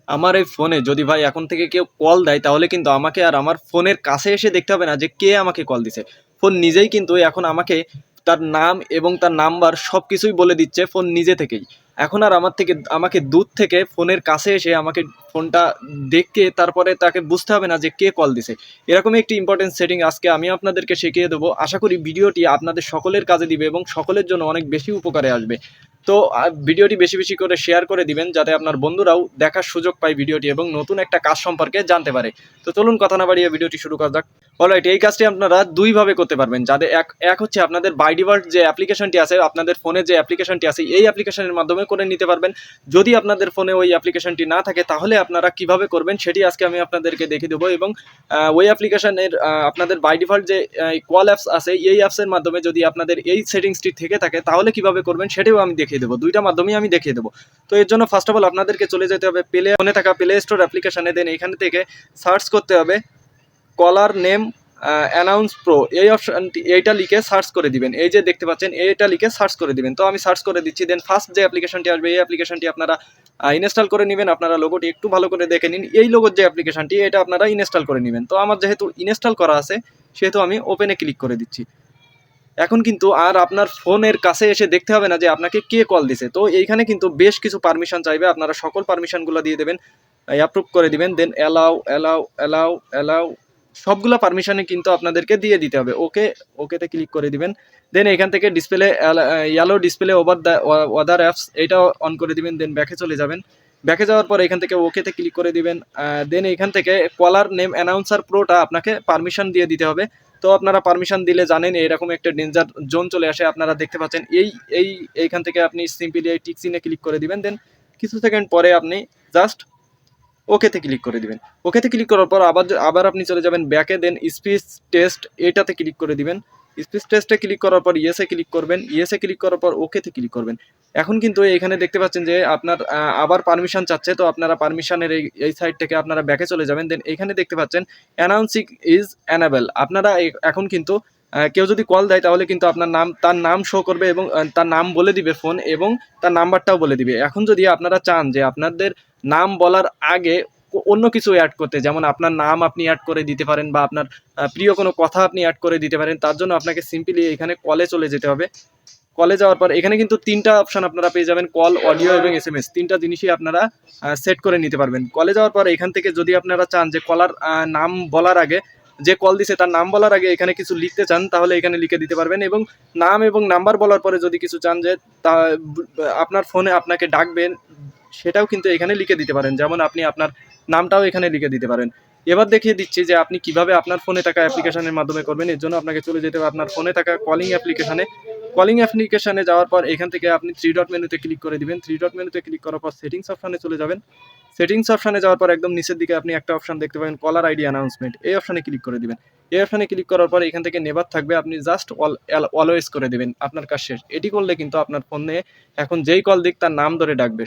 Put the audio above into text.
আমার এই ফোনে যদি ভাই এখন থেকে কেউ কল দেয় তাহলে কিন্তু আমাকে আর আমার ফোনের কাছে এসে দেখতে হবে না যে কে আমাকে কল দিছে। ফোন নিজেই কিন্তু এখন আমাকে তার নাম এবং তার নাম্বার সব কিছুই বলে দিচ্ছে ফোন নিজে থেকেই। এখন আর আমাকে দূর থেকে ফোনের কাছে এসে আমাকে ফোনটা দেখে তারপরে তাকে বুঝতে হবে না যে কে কল দিছে। এরকমই একটি ইম্পর্টেন্ট সেটিং আজকে আমি আপনাদেরকে শিখিয়ে দেবো। আশা করি ভিডিওটি আপনাদের সকলের কাজে দিবে এবং সকলের জন্য অনেক বেশি উপকারে আসবে। তো ভিডিওটি বেশি বেশি করে শেয়ার করে দিবেন যাতে আপনার বন্ধুরাও দেখার সুযোগ পায় ভিডিওটি এবং নতুন একটা কাজ সম্পর্কে জানতে পারে। তো চলুন কথা না বাড়িয়ে ভিডিওটি শুরু করা যাক। অলরাইট, এই কাজটি আপনারা দুইভাবে করতে পারবেন। যাদের এক হচ্ছে আপনাদের বাই ডিফল্ট যে অ্যাপ্লিকেশনটি আছে, আপনাদের ফোনে যে অ্যাপ্লিকেশনটি আছে এই অ্যাপ্লিকেশনের মাধ্যমে করে নিতে পারবেন। যদি আপনাদের ফোনে ওই অ্যাপ্লিকেশনটি না থাকে তাহলে আপনারা কিভাবে করবেন সেটি আজকে আমি আপনাদেরকে দেখিয়ে দেবো। এবং ওই অ্যাপ্লিকেশনের আপনাদের বাই ডিফল্ট যে কল অ্যাপস আছে এই অ্যাপসের মাধ্যমে যদি আপনাদের এই সেটিংসটি থেকে থাকে তাহলে কিভাবে করবেন সেটাও আমি দেখিয়ে দেবো। দুইটা মাধ্যমেই আমি দেখিয়ে দেবো। তো এর জন্য ফার্স্ট অফ অল আপনাদেরকে চলে যেতে হবে ফোনে থাকা প্লে স্টোর অ্যাপ্লিকেশনে। দেন এখান থেকে সার্চ করতে হবে কলার নেম অ্যানাউন্স প্রো। এই অপশানটি এইটা লিখে সার্চ করে দিবেন। এই যে দেখতে পাচ্ছেন এইটা লিখে সার্চ করে দিবেন। তো আমি সার্চ করে দিচ্ছি। দেন ফার্স্ট যে অ্যাপ্লিকেশনটি আসবে এই অ্যাপ্লিকেশনটি আপনারা ইনস্টল করে নেবেন। আপনারা লোগোটি একটু ভালো করে দেখে নিন। এই লোগোর যে অ্যাপ্লিকেশনটি এটা আপনারা ইনস্টল করে নেবেন। তো আমার যেহেতু ইনস্টল করা আছে সেহেতু আমি ওপেনে ক্লিক করে দিচ্ছি। এখন কিন্তু আর আপনার ফোনের কাছে এসে দেখতে হবে না যে আপনাকে কে কল দিছে। তো এইখানে কিন্তু বেশ কিছু পারমিশন চাইবে, আপনারা সকল পারমিশনগুলো দিয়ে দেবেন, অ্যাপ্রুভ করে দিবেন। দেন অ্যালাউ অ্যালাউ অ্যালাউ অ্যালাউ সবগুলো পারমিশনে কিন্তু আপনাদেরকে দিয়ে দিতে হবে। ওকেতে ক্লিক করে দিবেন। দেন এখান থেকে display yellow display over the other apps এটা অন করে দিবেন। দেন ব্যাকে চলে যাবেন। ব্যাকে যাওয়ার পর এখান থেকে ওকেতে ক্লিক করে দিবেন। দেন এখান থেকে কলার নেম অ্যানাউন্সার প্রোটা আপনাকে পারমিশন দিয়ে দিতে হবে। তো আপনারা পারমিশন দিলে জানেন এরকম একটা ডেঞ্জার জোন চলে আসে। আপনারা দেখতে পাচ্ছেন এইখান থেকে আপনি সিম্পলি এই টিক চিহ্নে ক্লিক করে দিবেন। দেন কিছু সেকেন্ড পরে আপনি জাস্ট ওকেতে ক্লিক করে দিবেন। ওকেতে ক্লিক করার পর আবার আপনি চলে যাবেন ব্যাকে। দেন স্পিচ টেস্ট এটাতে ক্লিক করে দিবেন। স্পিচ টেস্টে ক্লিক করার পর ইয়েসে ক্লিক করবেন। ইয়েসে ক্লিক করার পর ওকেতে ক্লিক করবেন। এখন কিন্তু এখানে দেখতে পাচ্ছেন যে আপনার আবার পারমিশন চাচ্ছে। তো আপনারা পারমিশনের এই সাইড থেকে আপনারা ব্যাকে চলে যাবেন। দেন এখানে দেখতে পাচ্ছেন অ্যানাউন্সিং ইজ অ্যানাবেল। আপনারা এখন কিন্তু কেউ যদি কল দেয় তাহলে কিন্তু তার নাম শো করবে এবং তার নাম বলে দিবে ফোন এবং তার নাম্বারটাও বলে দিবে। এখন যদি আপনারা চান যে আপনাদের নাম বলার আগে অন্য কিছু অ্যাড করতে, যেমন আপনার নাম আপনি অ্যাড করে দিতে পারেন বা আপনার প্রিয় কোনো কথা আপনি অ্যাড করে দিতে পারেন, তার জন্য আপনাকে সিম্পলি এখানে কলে চলে যেতে হবে। কলে যাওয়ার পর এখানে কিন্তু তিনটা অপশন আপনারা পেয়ে যাবেন, কল, অডিও এবং এসএমএস। তিনটা জিনিসই আপনারা সেট করে নিতে পারবেন। কলে যাওয়ার পর এখান থেকে যদি আপনারা চান যে কলার নাম বলার আগে, যে কল দিছে তার নাম বলার আগে এখানে কিছু লিখতে চান তাহলে এখানে লিখে দিতে পারবেন। এবং নাম এবং নাম্বার বলার পরে যদি কিছু চান যে তা আপনার ফোনে আপনাকে ডাকবেন সেটাও কিন্তু এখানে লিখে দিতে পারেন। যেমন আপনি আপনার নামটাও এখানে লিখে দিতে পারেন। এবার দেখিয়ে দিচ্ছি যে আপনি কিভাবে আপনার ফোনে থাকা অ্যাপ্লিকেশনের মাধ্যমে করবেন। এর জন্য আপনাকে চলে যেতে হবে আপনার ফোনে থাকা কলিং অ্যাপ্লিকেশনে। কলিং অ্যাপ্লিকেশনে যাওয়ার পর এখান থেকে আপনি থ্রি ডট মেনুতে ক্লিক করে দিবেন। থ্রি ডট মেনুতে ক্লিক করার পর সেটিংস অপশানে চলে যাবেন। সেটিংস অপশানে যাওয়ার পর একদম নিচের দিকে আপনি একটা অপশান দেখতে পাবেন কলার আইডি অ্যানাউন্সমেন্ট। এই অপশানে ক্লিক করে দিবেন। এই অপশানে ক্লিক করার পর এখান থেকে নেভার থাকবে, আপনি জাস্ট অলওয়েজ করে দেবেন। আপনার কাজ শেষ। এটি করলে কিন্তু আপনার ফোনে এখন যেই কল দিক তার নাম ধরে ডাকবে।